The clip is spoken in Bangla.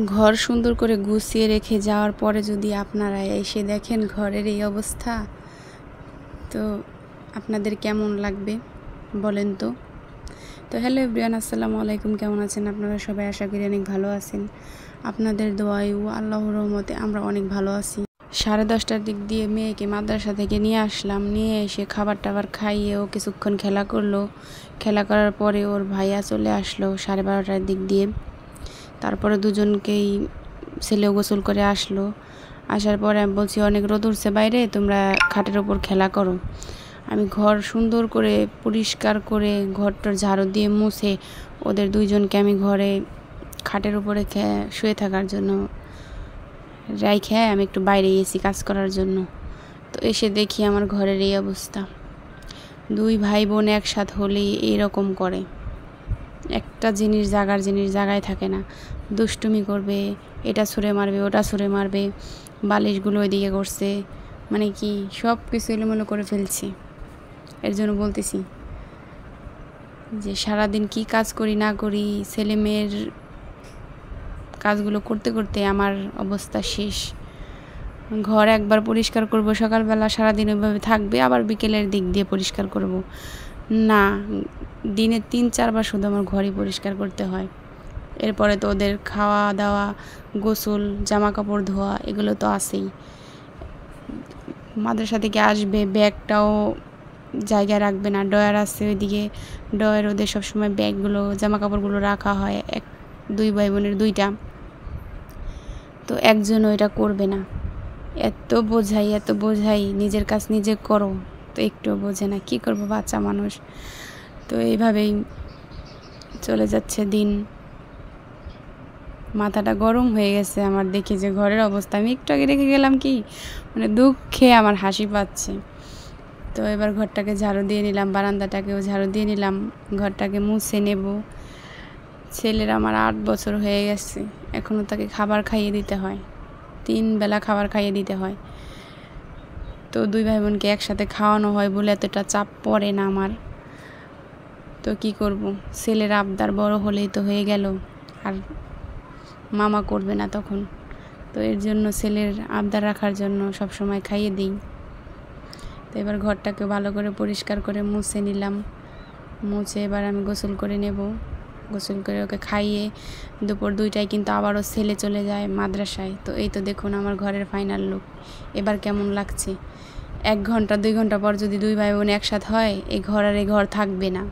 ঘর সুন্দর করে গুছিয়ে রেখে যাওয়ার পরে যদি আপনারা এসে দেখেন ঘরের এই অবস্থা, তো আপনাদের কেমন লাগবে বলেন তো। হ্যালো এভরিওয়ান, আসসালামু আলাইকুম। কেমন আছেন আপনারা সবাই? আশা করি অনেক ভালো আছেন। আপনাদের দোয়ায় ও আল্লাহর রহমতে আমরা অনেক ভালো আছি। 10:30টার দিক দিয়ে মেয়েকে মাদ্রাসা থেকে নিয়ে আসলাম। নিয়ে এসে খাবার টাবার খাইয়ে ও কিছুক্ষণ খেলা করলো। খেলা করার পরে ওর ভাইয়া চলে আসলো 12:30টার দিক দিয়ে। তারপরে দুজনকেই ছেলেও গোসল করে আসলো। আসার পরে আমি বলছি, অনেক রোদ উঠছে বাইরে, তোমরা খাটের ওপর খেলা করো। আমি ঘর সুন্দর করে পরিষ্কার করে ঘরটার ঝাড়ু দিয়ে মুছে ওদের দুইজনকে আমি ঘরে খাটের উপরে শুয়ে থাকার জন্য রাইখে আমি একটু বাইরে গেছি কাজ করার জন্য। তো এসে দেখি আমার ঘরের এই অবস্থা। দুই ভাই বোন একসাথে হলেই এইরকম করে, একটা জিনিস জায়গায় থাকে না। দুষ্টুমি করবে, এটা ছুঁড়ে মারবে, ওটা ছুঁড়ে মারবে, বালিশগুলো ওইদিকে করছে, মানে কি সব কিছু এলোমেলো করে ফেলছে। এর জন্য বলতেছি যে সারাদিন কি কাজ করি না করি, ছেলে মেয়ের কাজগুলো করতে করতে আমার অবস্থা শেষ। ঘর একবার পরিষ্কার করব সকালবেলা, সারাদিন ওইভাবে থাকবে, আবার বিকেলের দিক দিয়ে পরিষ্কার করব না, দিনে 3-4 বার শুধু আমার ঘরই পরিষ্কার করতে হয়। এরপরে তো ওদের খাওয়া দাওয়া, গোসল, জামা কাপড় ধোয়া, এগুলো তো আছেই। মাদ্রাসা থেকে আসবে, ব্যাগটাও জায়গায় রাখবে না, ডয়ার আছে ওইদিকে, ডয়ার ওদের সবসময় ব্যাগগুলো জামা কাপড়গুলো রাখা হয়, 2 ভাই বোনের 2টা। তো একজনও এটা করবে না। এত বোঝাই নিজের কাজ নিজে করো, তো একটু বোঝে না। কি করবো, বাচ্চা মানুষ। তো এইভাবেই চলে যাচ্ছে দিন। মাথাটা গরম হয়ে গেছে আমার দেখে যে ঘরের অবস্থা। আমি একটু আগে রেখে গেলাম কি, মানে দুঃখে আমার হাসি পাচ্ছে। তো এবার ঘরটাকে ঝাড়ু দিয়ে নিলাম, বারান্দাটাকেও ঝাড়ু দিয়ে নিলাম, ঘরটাকে মুছে নেব। ছেলের আমার 8 বছর হয়ে গেছে, এখনও তাকে খাবার খাইয়ে দিতে হয়, 3 বেলা খাবার খাইয়ে দিতে হয়। তো 2 ভাই বোনকে একসাথে খাওয়ানো হয় বলে এতটা চাপ পড়ে না আমার। তো কি করব, ছেলের আবদার বড় হলেই তো হয়ে গেল, আর মামা করবে না তখন। তো এর জন্য ছেলের আবদার রাখার জন্য সব সময় খাইয়ে দিই। তো এবার ঘরটাকে ভালো করে পরিষ্কার করে মুছে নিলাম। মুছে এবার আমি গোসল করে নেব। গোসল করে ওকে খাইয়ে দুপুর 2টায় কিন্তু আবারও ছেলে চলে যায় মাদ্রাসায়। তো এই তো দেখুন আমার ঘরের ফাইনাল লুক। এবার কেমন লাগছে। 1 ঘন্টা 2 ঘন্টা পর যদি 2 ভাই বোন একসাথে হয়, এই ঘর আর এই ঘর থাকবে না।